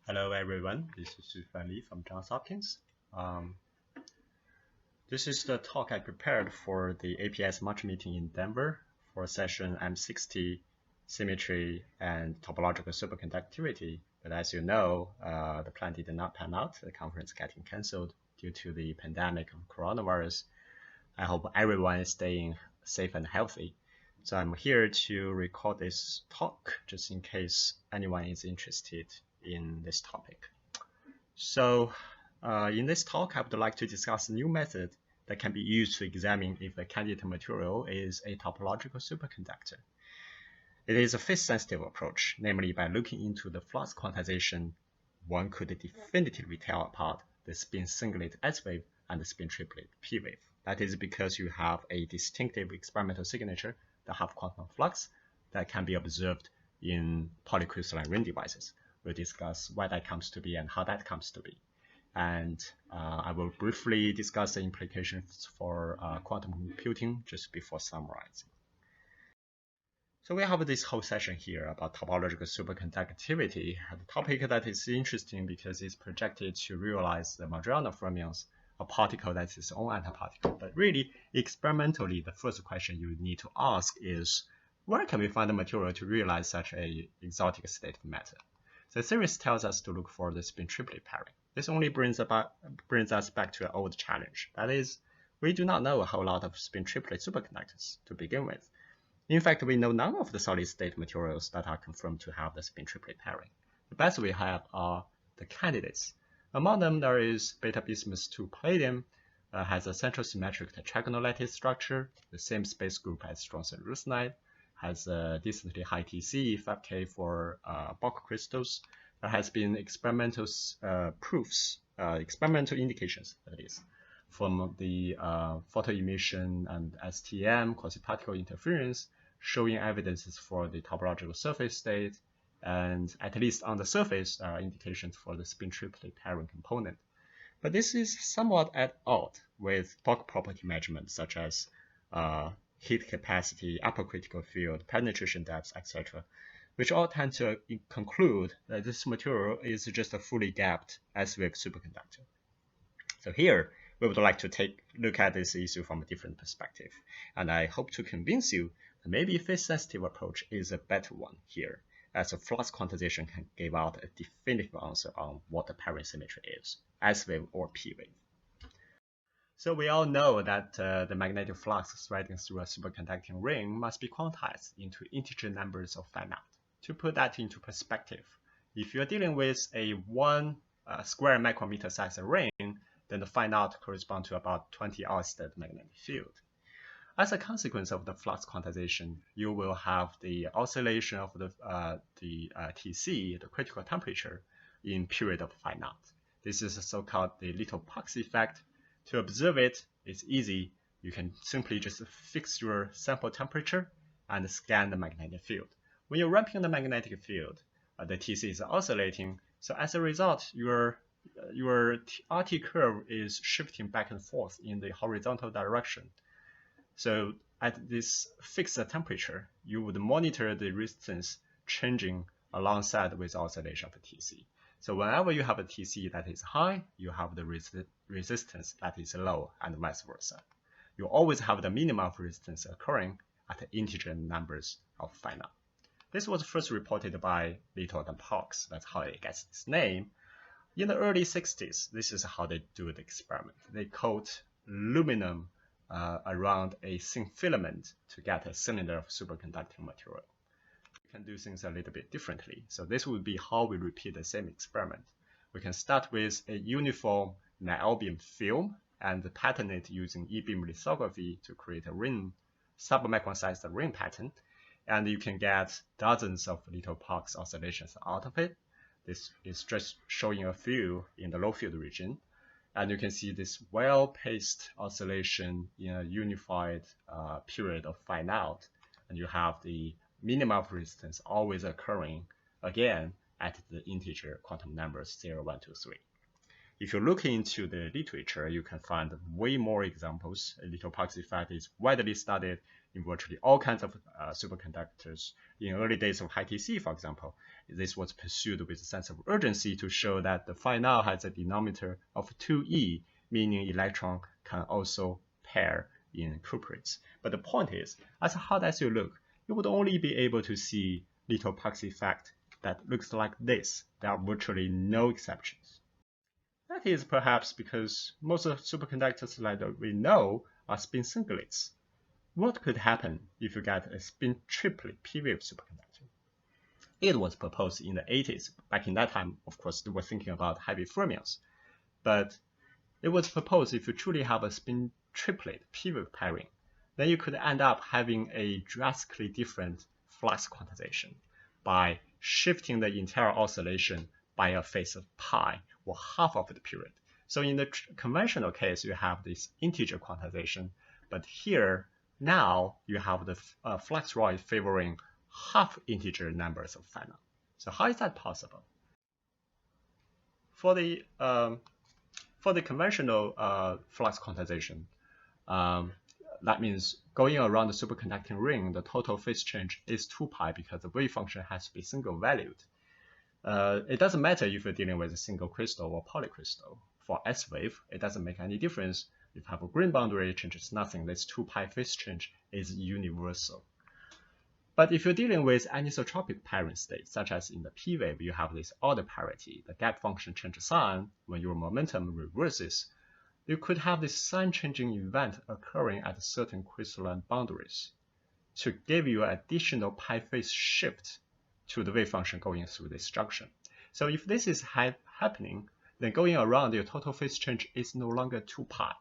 Hello everyone, this is Sufan Li from Johns Hopkins. This is the talk I prepared for the APS March Meeting in Denver for session M60, Symmetry and Topological Superconductivity. But as you know, the plan did not pan out, the conference getting cancelled due to the pandemic of coronavirus. I hope everyone is staying safe and healthy. So I'm here to record this talk just in case anyone is interested in this topic. So in this talk, I would like to discuss a new method that can be used to examine if the candidate material is a topological superconductor. It is a phase-sensitive approach, namely by looking into the flux quantization, one could definitively tell apart the spin singlet S wave and the spin triplet P wave. That is because you have a distinctive experimental signature that have quantum flux that can be observed in polycrystalline ring devices. We'll discuss why that comes to be and how that comes to be. And I will briefly discuss the implications for quantum computing just before summarizing. So we have this whole session here about topological superconductivity, a topic that is interesting because it's projected to realize the Majorana fermions, a particle that is its own antiparticle. But really, experimentally, the first question you need to ask is, where can we find the material to realize such an exotic state of matter? The theories tells us to look for the spin-triplet pairing. This only brings us back to an old challenge. That is, we do not know a whole lot of spin-triplet superconductors to begin with. In fact, we know none of the solid-state materials that are confirmed to have the spin-triplet pairing. The best we have are the candidates. Among them, there is beta-bismuth 2 palladium, has a central symmetric tetragonal lattice structure, the same space group as strontium leucine, has a decently high TC, 5K for Bock crystals. There has been experimental proofs, experimental indications, that is, from the photoemission and STM, quasi-particle interference, showing evidences for the topological surface state, and at least on the surface, there are indications for the spin-triplet pairing component. But this is somewhat at odds with Bock property measurements, such as heat capacity, upper critical field, penetration depth, etc., which all tend to conclude that this material is just a fully gapped S-wave superconductor. So here, we would like to look at this issue from a different perspective, and I hope to convince you that maybe a phase-sensitive approach is a better one here, as a flux quantization can give out a definitive answer on what the pairing symmetry is, S-wave or P-wave. So we all know that the magnetic flux threading through a superconducting ring must be quantized into integer numbers of phi naught. To put that into perspective, if you're dealing with a 1 square micrometer size ring, then the phi naught corresponds to about 20 Ørsted magnetic field. As a consequence of the flux quantization, you will have the oscillation of the TC, the critical temperature, in period of phi naught. This is so-called the little Pox effect. To observe it, it's easy. You can simply just fix your sample temperature and scan the magnetic field. When you're ramping the magnetic field, the TC is oscillating. So as a result, your RT curve is shifting back and forth in the horizontal direction. So at this fixed temperature, you would monitor the resistance changing alongside with oscillation of the TC. So whenever you have a TC that is high, you have the resistance that is low, and vice versa. You always have the minimum of resistance occurring at the integer numbers of phi naught. This was first reported by Little and Pox. That's how it gets its name. In the early 60s, this is how they do the experiment. They coat aluminum around a thin filament to get a cylinder of superconducting material. Can do things a little bit differently. So this would be how we repeat the same experiment. We can start with a uniform niobium film and pattern it using e-beam lithography to create a ring, submicron-sized ring pattern. And you can get dozens of little Pox oscillations out of it. This is just showing a few in the low field region. And you can see this well-paced oscillation in a unified period of phi naught. And you have the minimum of resistance always occurring again at the integer quantum numbers 0, 1, 2, 3. If you look into the literature, you can find way more examples. A little Parks effect is widely studied in virtually all kinds of superconductors. In early days of high TC, for example, this was pursued with a sense of urgency to show that the phi now has a denominator of 2e, meaning electron can also pair in cuprates. But the point is, as hard as you look, you would only be able to see little Parks effect that looks like this. There are virtually no exceptions. That is perhaps because most of superconductors that we know are spin singlets. What could happen if you get a spin-triplet P-wave superconductor? It was proposed in the 80s. Back in that time, of course, they were thinking about heavy fermions. But it was proposed if you truly have a spin-triplet P-wave pairing, then you could end up having a drastically different flux quantization by shifting the entire oscillation by a phase of pi, or half of the period. So in the conventional case, you have this integer quantization, but here, now, you have the fluxoid favoring half integer numbers of phi. So how is that possible? For the conventional flux quantization, that means going around the superconducting ring, the total phase change is 2 pi because the wave function has to be single valued. It doesn't matter if you're dealing with a single crystal or polycrystal. For S wave, it doesn't make any difference. If you have a green boundary, it changes nothing. This 2 pi phase change is universal. But if you're dealing with anisotropic pairing states, such as in the P wave, you have this order parity. The gap function changes sign when your momentum reverses. You could have this sign-changing event occurring at certain crystalline boundaries to give you an additional pi phase shift to the wave function going through this junction. So if this is happening, then going around, your total phase change is no longer 2 pi,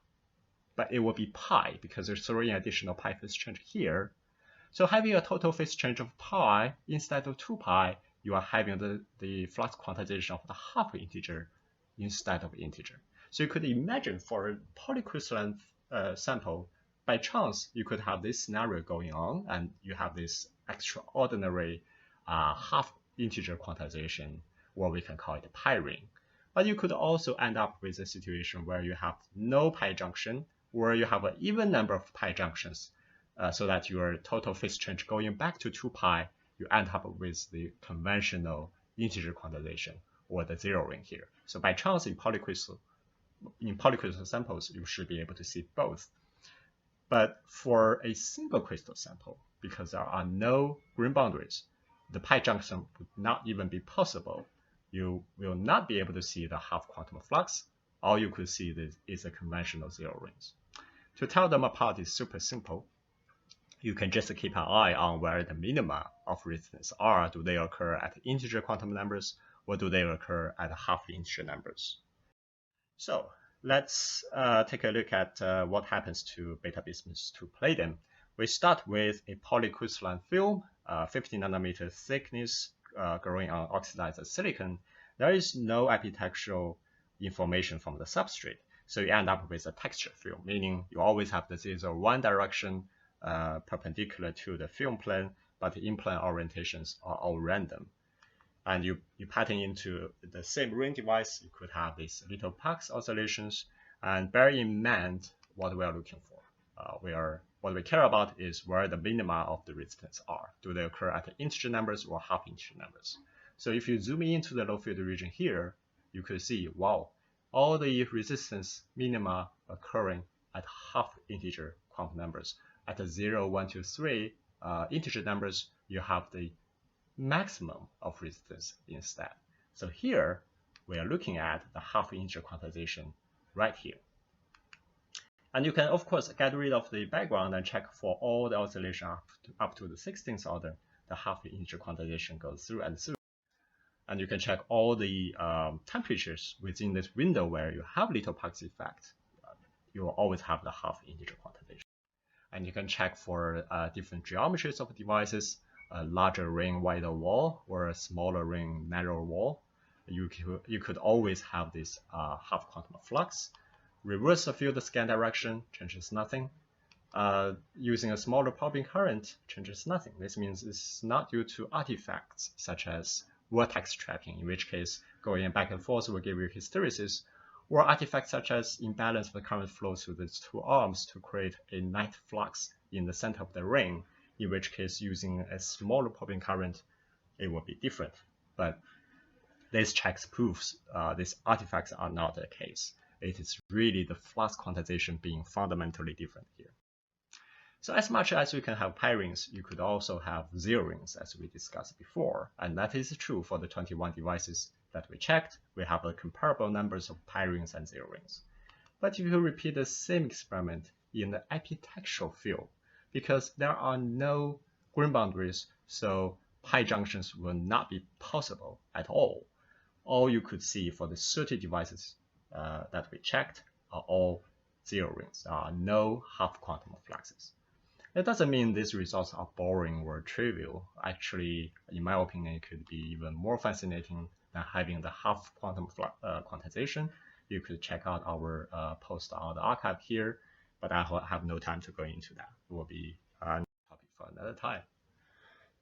but it will be pi because there's throwing additional pi phase change here. So having a total phase change of pi instead of 2 pi, you are having the flux quantization of the half integer instead of integer. So you could imagine for a polycrystalline sample, by chance, you could have this scenario going on, and you have this extraordinary half integer quantization, or we can call it pi ring. But you could also end up with a situation where you have no pi junction, or you have an even number of pi junctions, so that your total phase change going back to 2 pi, you end up with the conventional integer quantization, or the zero ring here. So by chance, in polycrystal samples, you should be able to see both. But for a single crystal sample, because there are no green boundaries, the pi junction would not even be possible. You will not be able to see the half quantum flux. All you could see is a conventional zero rings. To tell them apart is super simple. You can just keep an eye on where the minima of resistance are. Do they occur at integer quantum numbers, or do they occur at half integer numbers? So let's take a look at what happens to beta bismuth to palladium. We start with a polycrystalline film, 50 nanometer thickness, growing on oxidized silicon. There is no epitaxial information from the substrate, so you end up with a texture film, meaning you always have the 0-1 direction perpendicular to the film plane, but the in-plane orientations are all random. And you pattern into the same ring device, you could have these little Parks oscillations. And bear in mind what we are looking for. What we care about is where the minima of the resistance are. Do they occur at integer numbers or half integer numbers? So if you zoom into the low field region here, you could see, wow, all the resistance minima occurring at half integer quantum numbers. At the 0, 1, 2, 3 integer numbers, you have the maximum of resistance instead. So here, we are looking at the half integer quantization right here. And you can, of course, get rid of the background and check for all the oscillation up to the 16th order, the half integer quantization goes through and through. And you can check all the temperatures within this window where you have little Parks effect. You will always have the half integer quantization. And you can check for different geometries of devices, a larger ring wider wall or a smaller ring narrower wall. You could always have this half quantum flux. Reverse the field scan direction changes nothing. Using a smaller popping current changes nothing. This means it's not due to artifacts such as vortex trapping, in which case going back and forth will give you hysteresis, or artifacts such as imbalance of the current flow through these two arms to create a net flux in the center of the ring, in which case using a smaller popping current, it will be different. But this checks proves these artifacts are not the case. It is really the flux quantization being fundamentally different here. So as much as you can have pi rings, you could also have zero rings, as we discussed before. And that is true for the 21 devices that we checked. We have a comparable numbers of pi rings and zero rings. But if you repeat the same experiment in the epitaxial field, because there are no grain boundaries, so pi junctions will not be possible at all. All you could see for the 30 devices that we checked are all zero rings. There are no half quantum fluxes. It doesn't mean these results are boring or trivial. Actually, in my opinion, it could be even more fascinating than having the half quantum quantization. You could check out our post on the archive here, but I have no time to go into that. It will be a topic for another time.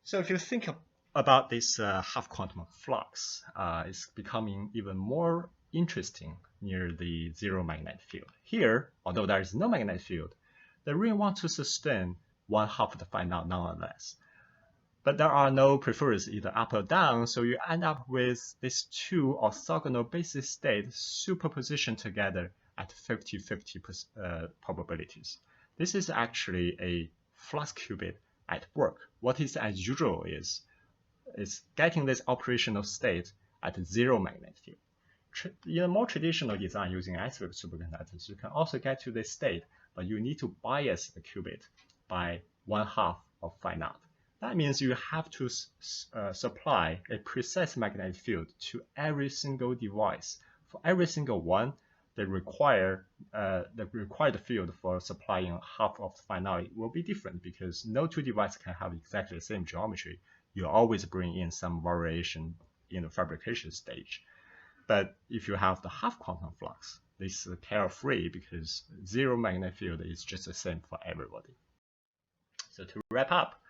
So if you think about this half quantum flux, it's becoming even more interesting near the zero magnetic field. Here, although there is no magnetic field, the ring wants to sustain one half of the phi naught nonetheless. But there are no preferences either up or down, so you end up with these two orthogonal basis states superpositioned together at 50-50 probabilities. This is actually a flux qubit at work. What is as usual is getting this operational state at zero magnetic field. In a more traditional design using S-wave superconductors, you can also get to this state, but you need to bias the qubit by 1/2 of phi naught. That means you have to supply a precise magnetic field to every single device. For every single one, the required field for supplying half of phi naught will be different because no two devices can have exactly the same geometry. You always bring in some variation in the fabrication stage. But if you have the half quantum flux, this is carefree because zero magnetic field is just the same for everybody. So to wrap up,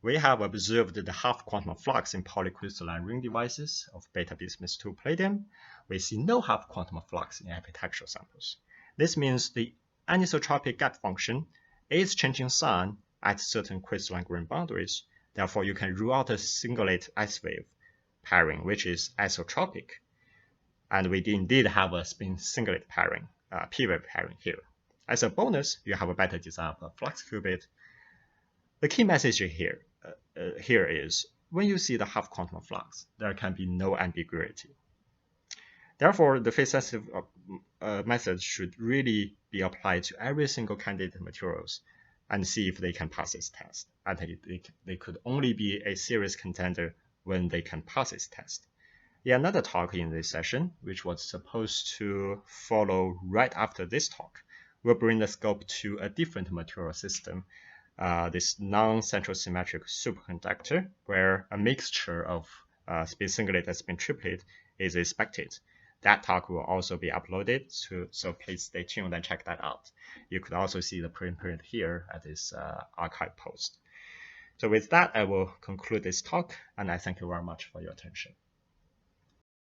we have observed the half quantum flux in polycrystalline ring devices of Bi2P palladium. We see no half quantum flux in epitaxial samples. This means the anisotropic gap function is changing sign at certain crystalline grain boundaries. Therefore, you can rule out a singlet S-wave pairing, which is isotropic. And we indeed have a spin singlet pairing, p-wave pairing here. As a bonus, you have a better design of a flux qubit. The key message here is when you see the half quantum flux, there can be no ambiguity. Therefore, the phase-sensitive method should really be applied to every single candidate materials and see if they can pass this test. And they could only be a serious contender when they can pass this test. In another talk in this session, which was supposed to follow right after this talk, we'll bring the scope to a different material system, this non-central symmetric superconductor, where a mixture of spin singlet and spin triplet is expected. That talk will also be uploaded, so please stay tuned and check that out. You could also see the preprint here at this archive post. So with that, I will conclude this talk, and I thank you very much for your attention.